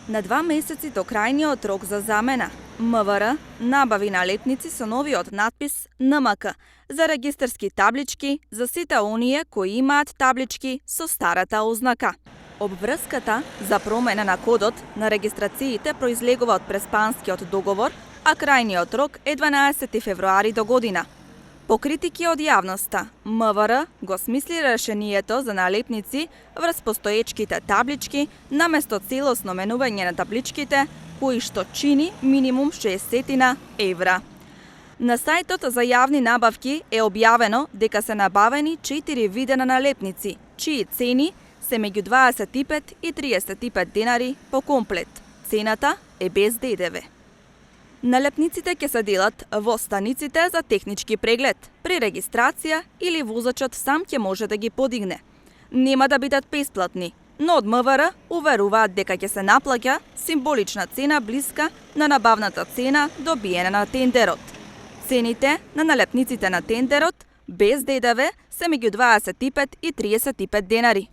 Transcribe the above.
На 2 месеци до крајниот рок за замена, МВР набави налепници со новиот надпис НМК за регистарски таблички за сите оние кои имаат таблички со старата ознака. Обврската за промена на кодот на регистрациите произлегува од преспанскиот договор, а крајниот рок е 12 февруари до година. По критики од јавноста, МВР го смисли решението за налепници врз постоечките таблички наместо целосно менување на табличките, кои што чини минимум 60 евра. На сајтот за јавни набавки е објавено дека се набавени 4 вида на налепници, чии цени се меѓу 25 и 35 денари по комплет. Цената е без ДДВ. Налепниците ќе се делат во станиците за технички преглед, при регистрација или возачот сам ќе може да ги подигне. Нема да бидат бесплатни, но од МВР уверуваат дека ќе се наплаќа символична цена блиска на набавната цена добиена на тендерот. Цените на налепниците на тендерот без ДДВ се меѓу 25 и 35 денари.